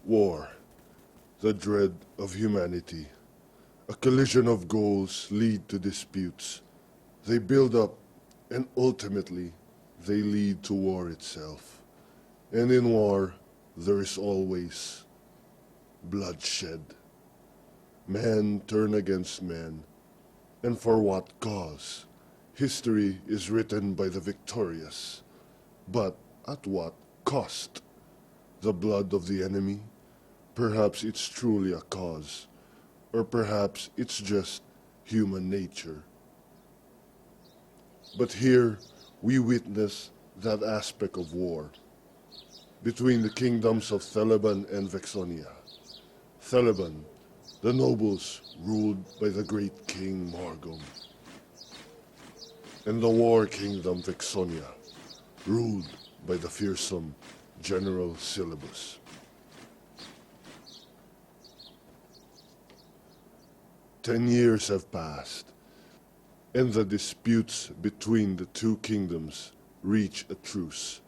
War, the dread of humanity. A collision of goals lead to disputes. They build up, and ultimately, they lead to war itself. And in war, there is always bloodshed. Man turn against man, and for what cause? History is written by the victorious, but at what cost? The blood of the enemy? Perhaps it's truly a cause, or perhaps it's just human nature. But here we witness that aspect of war between the kingdoms of Theleban and Vexonia. Theleban, the nobles ruled by the great king Morgom, and the war kingdom Vexonia, ruled by the fearsome General Syllabus. "10 years have passed, and the disputes between the two kingdoms reach a truce.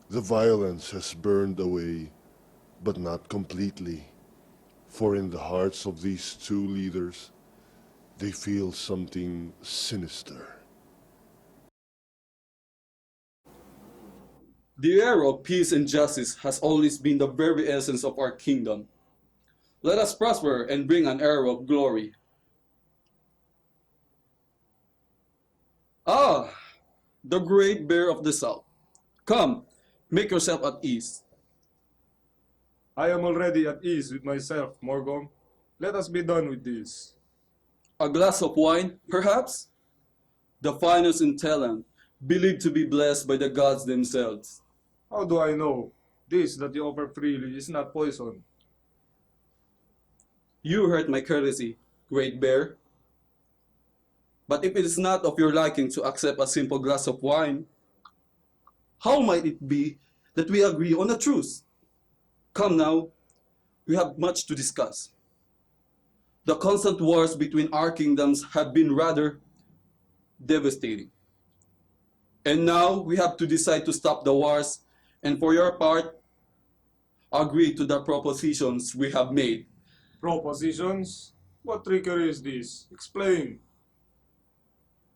The violence has burned away, but not completely, for in the hearts of these two leaders, they feel something sinister." The era of peace and justice has always been the very essence of our kingdom. Let us prosper and bring an era of glory. Ah, the great bear of the south. Come, make yourself at ease. I am already at ease with myself, Morgom. Let us be done with this. A glass of wine, perhaps? The finest in Thailand, believed to be blessed by the gods themselves. How do I know? This that you offer freely is not poison. You hurt my courtesy, great bear. But if it is not of your liking to accept a simple glass of wine, how might it be that we agree on a truce? Come now, we have much to discuss. The constant wars between our kingdoms have been rather devastating. And now we have to decide to stop the wars, and for your part, agree to the propositions we have made. Propositions? What trickery is this? Explain.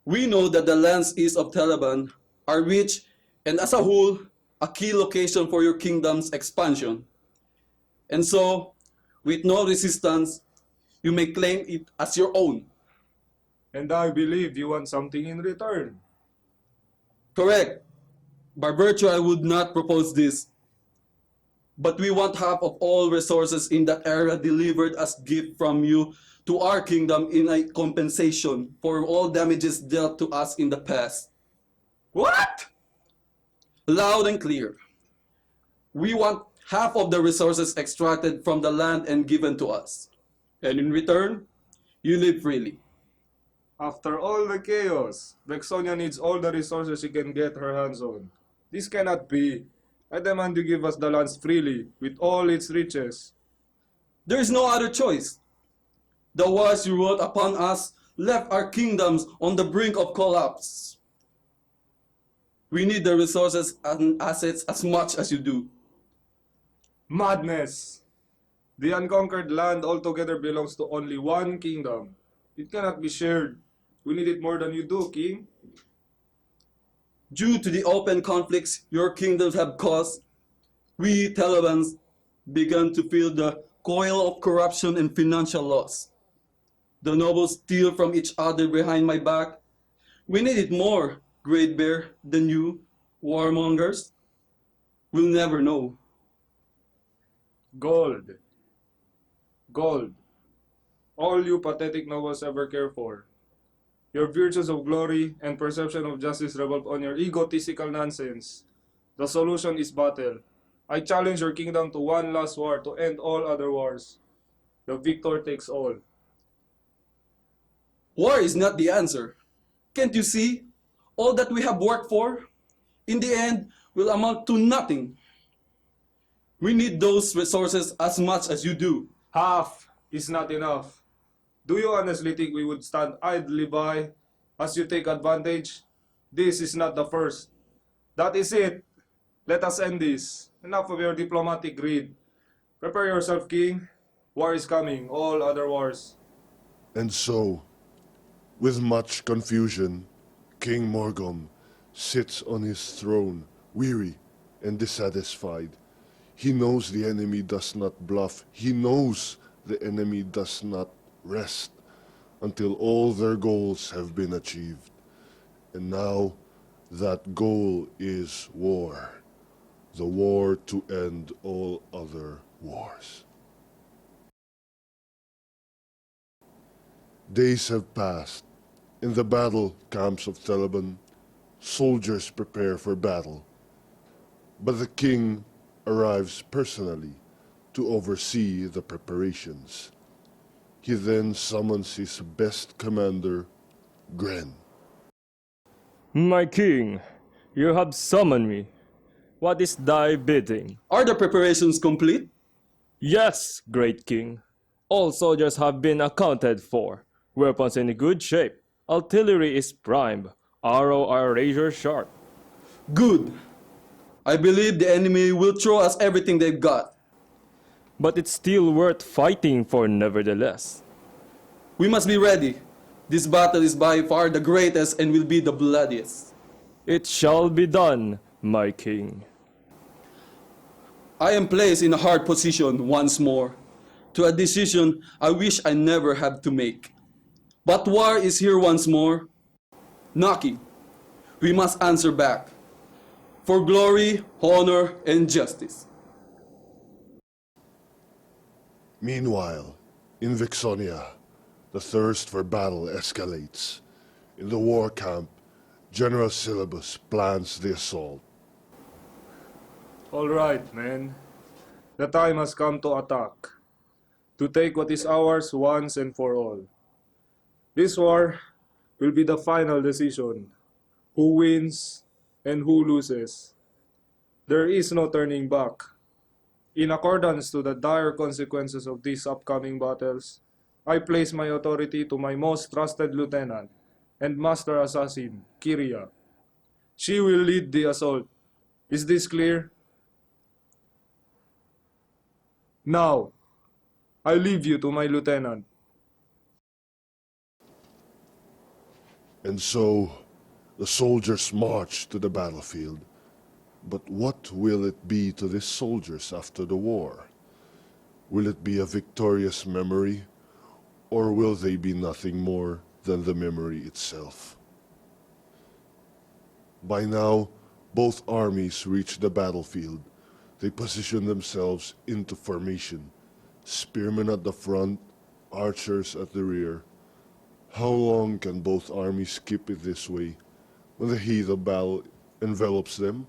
We know that the lands east of Taliban are rich and as a whole, a key location for your kingdom's expansion. And so, with no resistance, you may claim it as your own. And I believe you want something in return. Correct. By virtue, I would not propose this. But we want half of all resources in that area delivered as gift from you to our kingdom in a compensation for all damages dealt to us in the past. What? Loud and clear. We want half of the resources extracted from the land and given to us. And in return, you live freely. After all the chaos, Vexonia needs all the resources she can get her hands on. This cannot be. I demand you give us the lands freely, with all its riches. There is no other choice. The wars you wrought upon us left our kingdoms on the brink of collapse. We need the resources and assets as much as you do. Madness! The unconquered land altogether belongs to only one kingdom. It cannot be shared. We need it more than you do, King. Due to the open conflicts your kingdoms have caused, we Talibans began to feel the coil of corruption and financial loss. The nobles steal from each other behind my back. We need it more, Great Bear, than you, warmongers. We'll never know. Gold. Gold. All you pathetic nobles ever care for. Your virtues of glory and perception of justice revolve on your egotistical nonsense. The solution is battle. I challenge your kingdom to one last war to end all other wars. The victor takes all. War is not the answer. Can't you see? All that we have worked for, in the end, will amount to nothing. We need those resources as much as you do. Half is not enough. Do you honestly think we would stand idly by as you take advantage? This is not the first. That is it. Let us end this. Enough of your diplomatic greed. Prepare yourself, king. War is coming, all other wars. And so, with much confusion, King Morgom sits on his throne, weary and dissatisfied. He knows the enemy does not bluff. He knows the enemy does not rest until all their goals have been achieved. And now, that goal is war. The war to end all other wars. Days have passed. In the battle camps of Theleban, soldiers prepare for battle. But the king arrives personally to oversee the preparations. He then summons his best commander, Gren. My king, you have summoned me. What is thy bidding? Are the preparations complete? Yes, great king. All soldiers have been accounted for. Weapons in good shape. Artillery is primed. Arrows are razor sharp. Good. I believe the enemy will throw us everything they've got. But it's still worth fighting for nevertheless. We must be ready. This battle is by far the greatest and will be the bloodiest. It shall be done, my king. I am placed in a hard position once more, to a decision I wish I never had to make. But war is here once more, knocking. We must answer back, for glory, honor, and justice. Meanwhile, in Vixonia, the thirst for battle escalates. In the war camp, General Syllabus plans the assault. All right, men. The time has come to attack. To take what is ours once and for all. This war will be the final decision. Who wins and who loses. There is no turning back. In accordance to the dire consequences of these upcoming battles, I place my authority to my most trusted lieutenant and master assassin, Kyria. She will lead the assault. Is this clear? Now, I leave you to my lieutenant. And so, the soldiers march to the battlefield. But what will it be to these soldiers after the war? Will it be a victorious memory, or will they be nothing more than the memory itself? By now, both armies reach the battlefield. They position themselves into formation, spearmen at the front, archers at the rear. How long can both armies keep it this way when the heat of battle envelops them?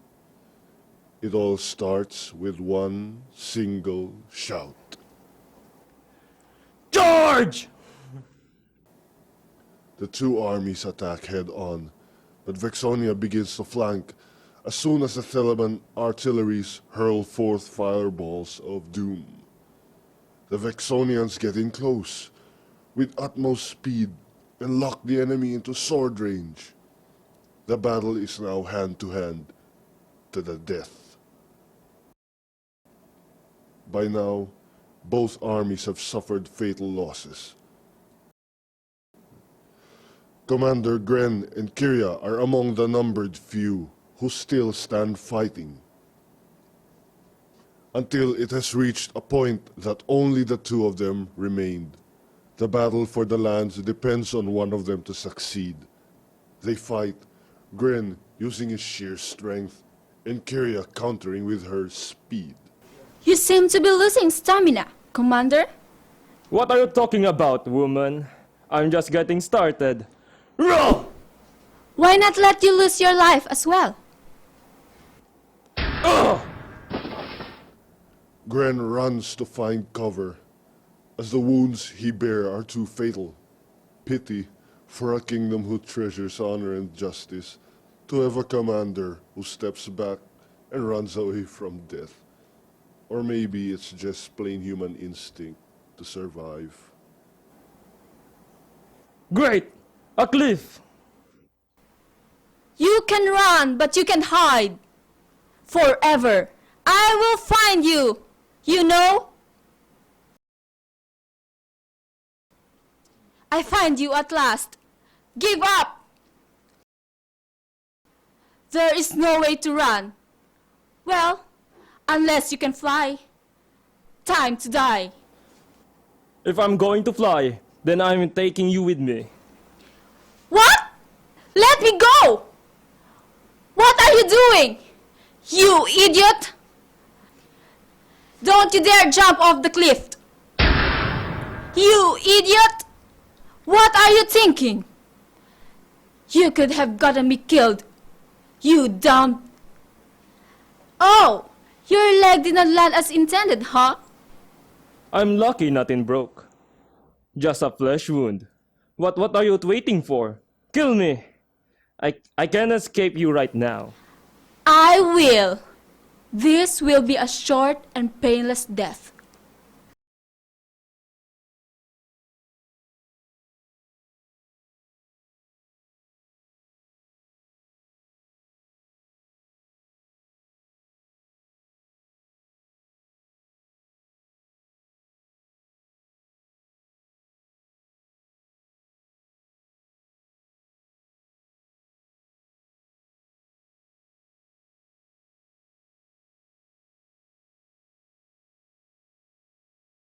It all starts with one single shout. Charge! The two armies attack head-on, but Vexonia begins to flank as soon as the Theleban artilleries hurl forth fireballs of doom. The Vexonians get in close with utmost speed and lock the enemy into sword range. The battle is now hand-to-hand, to the death. By now, both armies have suffered fatal losses. Commander Gren and Kyria are among the numbered few who still stand fighting, until it has reached a point that only the two of them remained. The battle for the lands depends on one of them to succeed. They fight, Gren using his sheer strength, and Kyria countering with her speed. You seem to be losing stamina, Commander. What are you talking about, woman? I'm just getting started. Roll! Why not let you lose your life as well? Gren runs to find cover, as the wounds he bear are too fatal. Pity for a kingdom who treasures honor and justice, to have a commander who steps back and runs away from death. Or maybe it's just plain human instinct to survive. Great! A cliff! You can run, but you can hide. Forever. I will find you. You know, I find you at last. Give up! There is no way to run. Well, unless you can fly. Time to die. If I'm going to fly, then I'm taking you with me. What? Let me go! What are you doing? You idiot! Don't you dare jump off the cliff! You idiot! What are you thinking? You could have gotten me killed. You dumb... Oh! Your leg did not land as intended, huh? I'm lucky nothing broke. Just a flesh wound. What are you waiting for? Kill me! I can't escape you right now. I will. This will be a short and painless death.